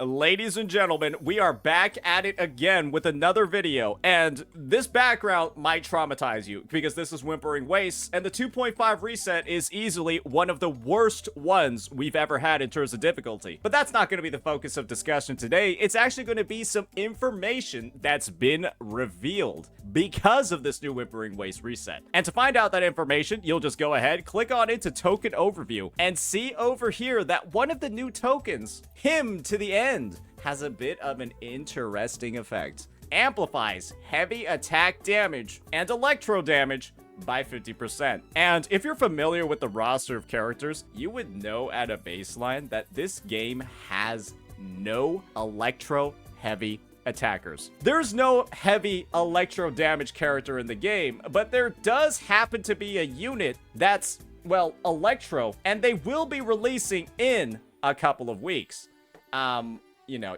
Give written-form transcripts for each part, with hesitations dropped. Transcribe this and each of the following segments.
Ladies and gentlemen, we are back at it again with another video, and this background might traumatize you because this is Wuthering Waves, and the 2.5 reset is easily one of the worst ones we've ever had in terms of difficulty. But that's not going to be the focus of discussion today. It's actually going to be some information that's been revealed because of this new Wuthering Waves reset. And to find out that information, you'll just go ahead, click on into Token Overview, and see over here that one of the new tokens, Hymn to the End, has a bit of an interesting effect. Amplifies heavy attack damage and electro damage by 50%. And if you're familiar with the roster of characters, you would know at a baseline that this game has no electro heavy attackers. There's no heavy electro damage character in the game, but there does happen to be a unit that's, well, electro, and they will be releasing in a couple of weeks. You know,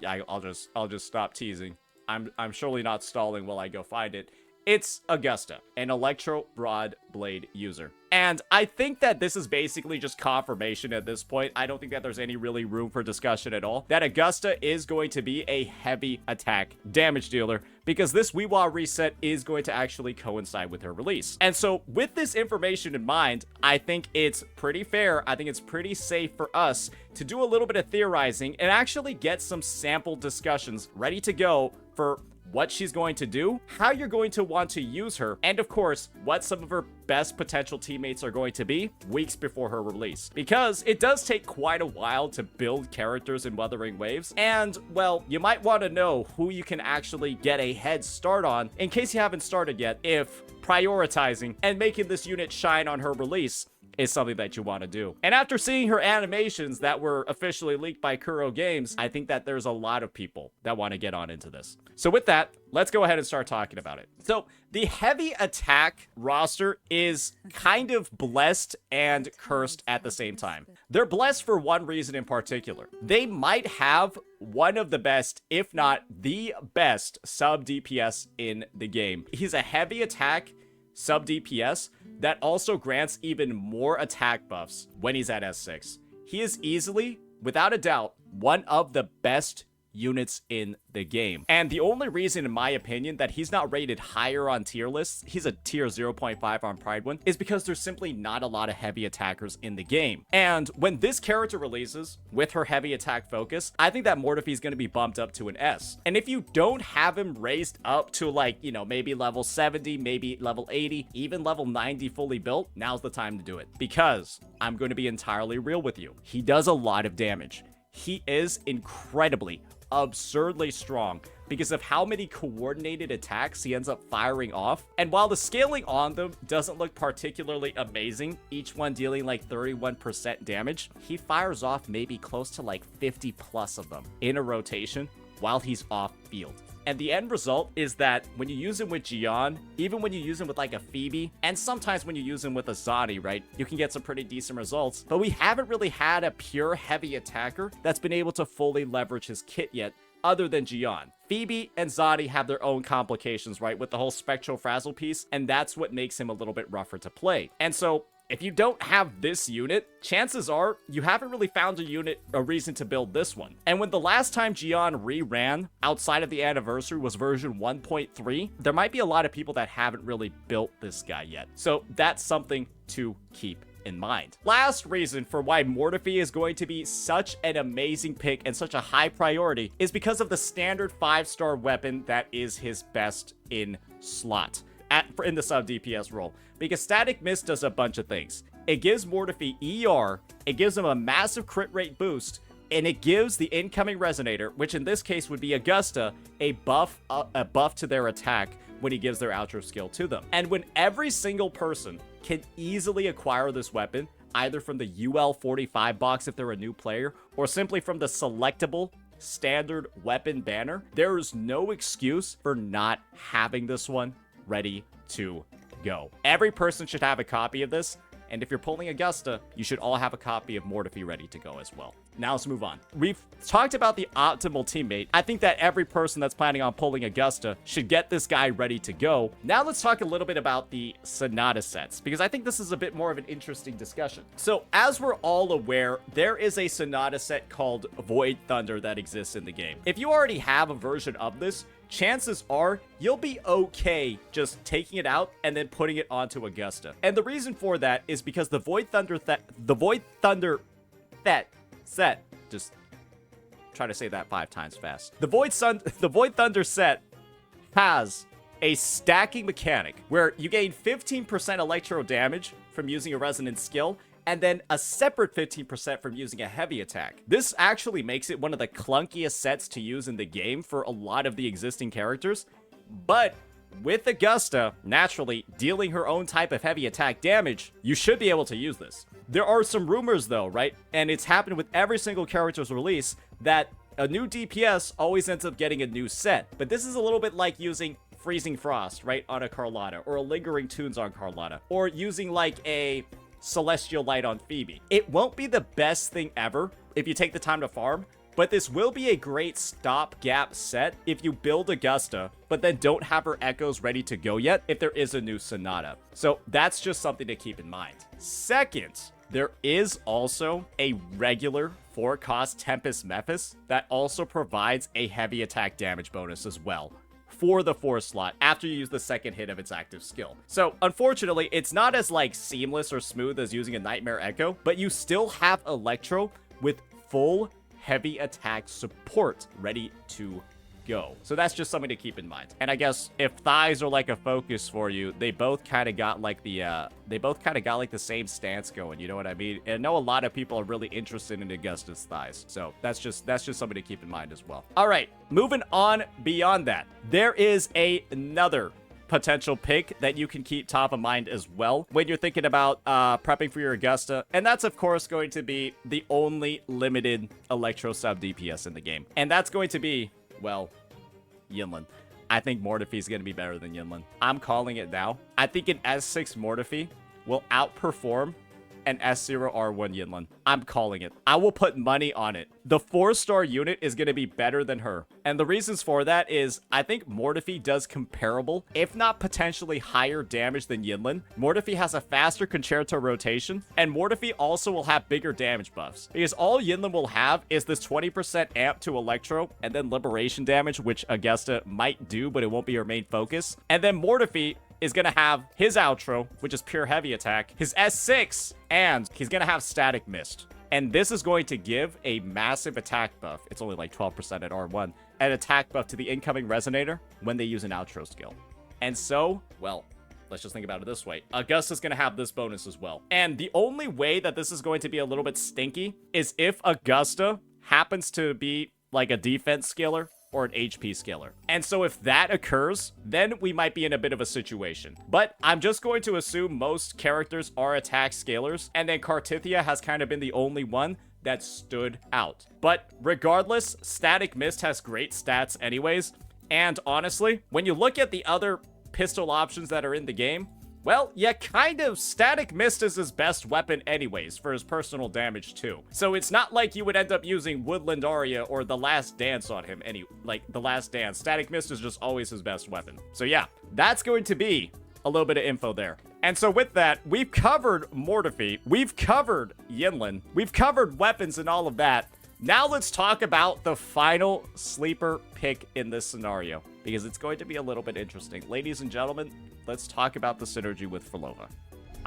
I'll just stop teasing. I'm surely not stalling while I go find it. It's Augusta, an Electro Broad Blade user. And I think that this is basically just confirmation at this point. I don't think that there's any really room for discussion at all. That Augusta is going to be a heavy attack damage dealer because this Weewa reset is going to actually coincide with her release. And so with this information in mind, I think it's pretty fair. I think it's pretty safe for us to do a little bit of theorizing and actually get some sample discussions ready to go for what she's going to do, how you're going to want to use her, and of course, what some of her best potential teammates are going to be weeks before her release. Because it does take quite a while to build characters in Wuthering Waves, and, well, you might want to know who you can actually get a head start on in case you haven't started yet, if prioritizing and making this unit shine on her release is something that you want to do. And after seeing her animations that were officially leaked by Kuro Games, I think that there's a lot of people that want to get on into this. So with that, let's go ahead and start talking about it. So the heavy attack roster is kind of blessed and cursed at the same time. They're blessed for one reason in particular. They might have one of the best, if not the best, sub DPS in the game. He's a heavy attack sub DPS that also grants even more attack buffs when he's at S6. He is easily, without a doubt, one of the best units in the game. And the only reason, in my opinion, that he's not rated higher on tier lists, he's a tier 0.5 on Pride one, is because there's simply not a lot of heavy attackers in the game. And when this character releases with her heavy attack focus, I think that Mortefi is going to be bumped up to an S. And if you don't have him raised up to, like, you know, maybe level 70, maybe level 80, even level 90 fully built, now's the time to do it. Because I'm going to be entirely real with you. He does a lot of damage. He is incredibly, absurdly strong because of how many coordinated attacks he ends up firing off. And while the scaling on them doesn't look particularly amazing, each one dealing like 31% damage, he fires off maybe close to like 50 plus of them in a rotation while he's off field. And the end result is that when you use him with Jian, even when you use him with like a Phoebe, and sometimes when you use him with a Zani, right, you can get some pretty decent results. But we haven't really had a pure heavy attacker that's been able to fully leverage his kit yet, other than Jian. Phoebe and Zani have their own complications, right, with the whole Spectral Frazzle piece, and that's what makes him a little bit rougher to play. And so if you don't have this unit, chances are you haven't really found a reason to build this one. And when the last time Jian re-ran outside of the anniversary was version 1.3, there might be a lot of people that haven't really built this guy yet. So that's something to keep in mind. Last reason for why Mortefi is going to be such an amazing pick and such a high priority is because of the standard 5-star weapon that is his best in slot in the sub DPS role. Because Static Mist does a bunch of things. It gives Mortefi ER, it gives him a massive crit rate boost, and it gives the incoming Resonator, which in this case would be Augusta, a buff to their attack when he gives their outro skill to them. And when every single person can easily acquire this weapon, either from the UL 45 box if they're a new player, or simply from the selectable standard weapon banner, there is no excuse for not having this one ready to go. Every person should have a copy of this, and if you're pulling Augusta, you should all have a copy of Mortefi ready to go as well. now let's move on. We've talked about the optimal teammate. I think that every person that's planning on pulling Augusta should get this guy ready to go. Now let's talk a little bit about the Sonata sets, because I think this is a bit more of an interesting discussion. So as we're all aware, there is a Sonata set called Void Thunder that exists in the game. If you already have a version of this, chances are you'll be okay just taking it out and then putting it onto Augusta. And the reason for that is because the Void Thunder set, just try to say that 5 times fast. The Void Thunder set has a stacking mechanic where you gain 15% electro damage from using a resonance skill, and then a separate 15% from using a heavy attack. This actually makes it one of the clunkiest sets to use in the game for a lot of the existing characters, but with Augusta naturally dealing her own type of heavy attack damage, you should be able to use this. There are some rumors though, right? And it's happened with every single character's release that a new DPS always ends up getting a new set. But this is a little bit like using Freezing Frost, right, on a Carlotta, or a Lingering Tunes on Carlotta, or using like a Celestial Light on Phoebe. It won't be the best thing ever if you take the time to farm, but this will be a great stopgap set if you build Augusta, but then don't have her echoes ready to go yet if there is a new Sonata. So that's just something to keep in mind. Second, there is also a regular 4-cost Tempest Mephis that also provides a heavy attack damage bonus as well for the 4 slot after you use the second hit of its active skill. So unfortunately, it's not as like seamless or smooth as using a Nightmare Echo, but you still have Electro with full heavy attack support ready to go. So that's just something to keep in mind. And I guess if thighs are like a focus for you, they both kind of got like the same stance going, you know what I mean? And I know a lot of people are really interested in Augusta's thighs. So that's just something to keep in mind as well. All right, moving on beyond that. There is another potential pick that you can keep top of mind as well when you're thinking about prepping for your Augusta, and that's of course going to be the only limited Electro sub DPS in the game, and that's going to be, well, Yinlin. I think Mortefi is going to be better than Yinlin. I'm calling it now. I think an S6 Mortefi will outperform an S0R1 Yinlin. I'm calling it. I will put money on it. The 4-star unit is going to be better than her. And the reasons for that is I think Mortefi does comparable, if not potentially higher damage than Yinlin. Mortefi has a faster concerto rotation, and Mortefi also will have bigger damage buffs. Because all Yinlin will have is this 20% amp to Electro, and then liberation damage, which Augusta might do, but it won't be her main focus. And then Mortefi is going to have his outro, which is pure heavy attack, his S6, and he's going to have static mist. And this is going to give a massive attack buff. It's only like 12% at R1. An attack buff to the incoming resonator when they use an outro skill. And so, well, let's just think about it this way. Augusta's going to have this bonus as well. And the only way that this is going to be a little bit stinky is if Augusta happens to be like a defense skiller or an HP scaler. And so if that occurs, then we might be in a bit of a situation. But I'm just going to assume most characters are attack scalers, and then Cartithia has kind of been the only one that stood out. But regardless, Static Mist has great stats anyways, and honestly, when you look at the other pistol options that are in the game, well, yeah, kind of. Static Mist is his best weapon anyways, for his personal damage too. So it's not like you would end up using Woodland Aria or The Last Dance on him, like The Last Dance. Static Mist is just always his best weapon. So yeah, that's going to be a little bit of info there. And so with that, we've covered Mortefi, we've covered Yinlin, we've covered weapons and all of that. Now let's talk about the final sleeper pick in this scenario, because it's going to be a little bit interesting. Ladies and gentlemen, let's talk about the synergy with Phrolova.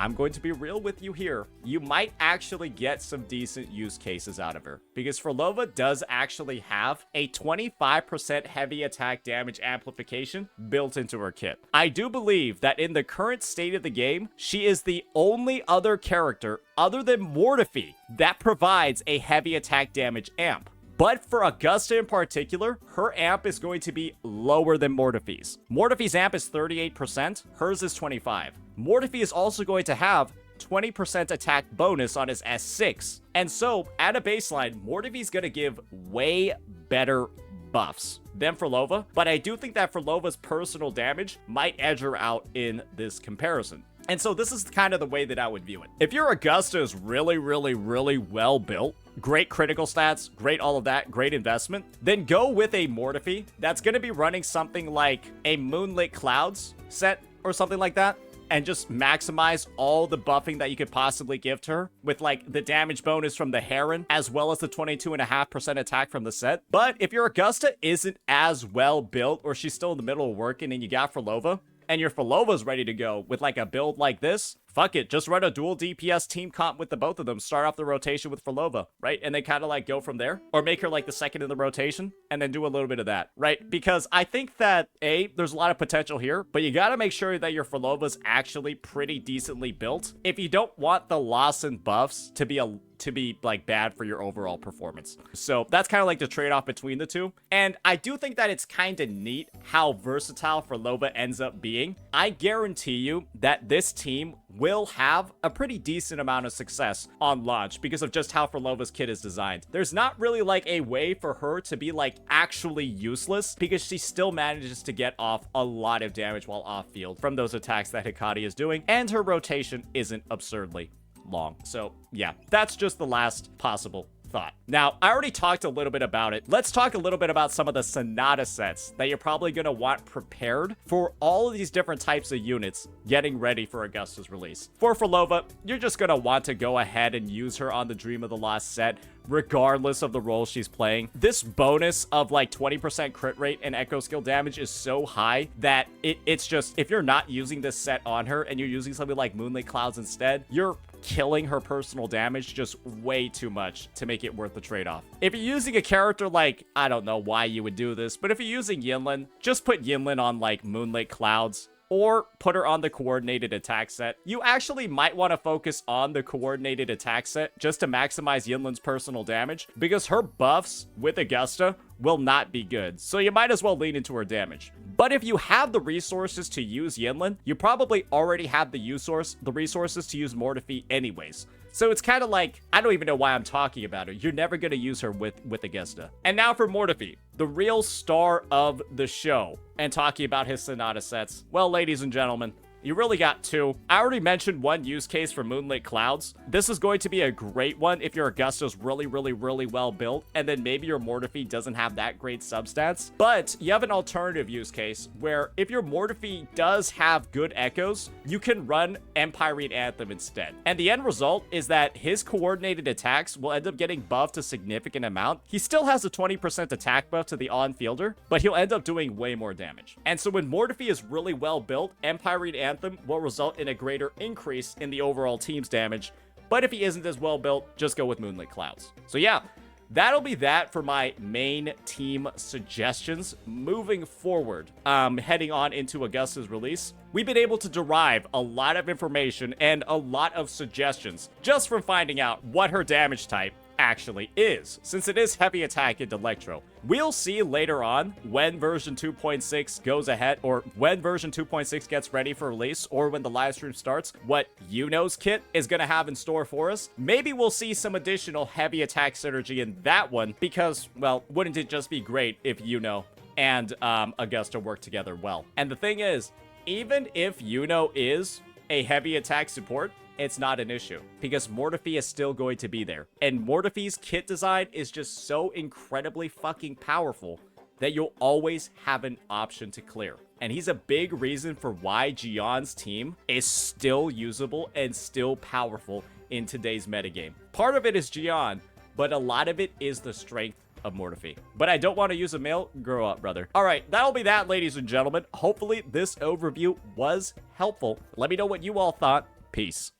I'm going to be real with you here. You might actually get some decent use cases out of her, because Phrolova does actually have a 25% heavy attack damage amplification built into her kit. I do believe that in the current state of the game, she is the only other character other than Mortefi that provides a heavy attack damage amp. But for Augusta in particular, her amp is going to be lower than Mortefi's. Mortefi's amp is 38%, hers is 25%. Mortefi is also going to have 20% attack bonus on his S6. And so, at a baseline, Mortefi's going to give way better buffs than Phrolova, but I do think that Phrolova's personal damage might edge her out in this comparison. And so this is kind of the way that I would view it. If your Augusta is really, really, really well built, great critical stats, great all of that, great investment, then go with a Mortefi that's going to be running something like a Moonlit Clouds set or something like that, and just maximize all the buffing that you could possibly give to her with like the damage bonus from the Heron as well as the 22.5% attack from the set. But if your Augusta isn't as well built, or she's still in the middle of working and you got Phrolova, and your Phrolova's ready to go with like a build like this, fuck it, just run a dual DPS team comp with the both of them. Start off the rotation with Phrolova, right? And then kind of like go from there, or make her like the second in the rotation and then do a little bit of that, right? Because I think that there's a lot of potential here, but you got to make sure that your Phrolova's actually pretty decently built if you don't want the loss in buffs to be like bad for your overall performance. So that's kind of like the trade-off between the two. And I do think that it's kind of neat how versatile Phrolova ends up being. I guarantee you that this team will have a pretty decent amount of success on launch because of just how Phrolova's kit is designed. There's not really like a way for her to be like actually useless because she still manages to get off a lot of damage while off field from those attacks that Hikari is doing, and her rotation isn't absurdly long. So yeah, that's just the last possible thought. Now, I already talked a little bit about it. Let's talk a little bit about some of the Sonata sets that you're probably going to want prepared for all of these different types of units getting ready for Augusta's release. For Phrolova, you're just going to want to go ahead and use her on the Dream of the Lost set, regardless of the role she's playing. This bonus of like 20% crit rate and echo skill damage is so high that it's just, if you're not using this set on her and you're using something like Moonlit Clouds instead, you're killing her personal damage just way too much to make it worth the trade-off. If you're using a character like, I don't know why you would do this, but if you're using Yinlin, just put Yinlin on like Moonlit Clouds, or put her on the coordinated attack set. You actually might want to focus on the coordinated attack set just to maximize Yinlin's personal damage, because her buffs with Augusta will not be good, so you might as well lean into her damage. But if you have the resources to use Yinlin, you probably already have the resources to use Mortefi anyways. So it's kind of like, I don't even know why I'm talking about her. You're never going to use her with Augusta. And now for Mortefi, the real star of the show, and talking about his Sonata sets. Well, ladies and gentlemen, you really got two. I already mentioned one use case for Moonlit Clouds. This is going to be a great one if your Augusta's really well built, and then maybe your Mortefi doesn't have that great substats. But you have an alternative use case where if your Mortefi does have good echoes, you can run Empyrene Anthem instead. And the end result is that his coordinated attacks will end up getting buffed a significant amount. He still has a 20% attack buff to the on-fielder, but he'll end up doing way more damage. And so when Mortefi is really well built, Empyrene Anthem will result in a greater increase in the overall team's damage. But if he isn't as well built, just go with Moonlit Clouds. So yeah, that'll be that for my main team suggestions. Moving forward, heading on into Augusta's release, we've been able to derive a lot of information and a lot of suggestions just from finding out what her damage type actually is, since it is heavy attack into Electro. We'll see later on when version 2.6 goes ahead, or when version 2.6 gets ready for release, or when the live stream starts, what Yuno's kit is going to have in store for us. Maybe we'll see some additional heavy attack synergy in that one, because, well, wouldn't it just be great if Yuno and Augusta work together well? And the thing is, even if Yuno is a heavy attack support, it's not an issue, because Mortefi is still going to be there. And Mortefi's kit design is just so incredibly fucking powerful that you'll always have an option to clear. And he's a big reason for why Gion's team is still usable and still powerful in today's metagame. Part of it is Gion, but a lot of it is the strength of Mortefi. But I don't want to use a male. Grow up, brother. All right, that'll be that, ladies and gentlemen. Hopefully this overview was helpful. Let me know what you all thought. Peace.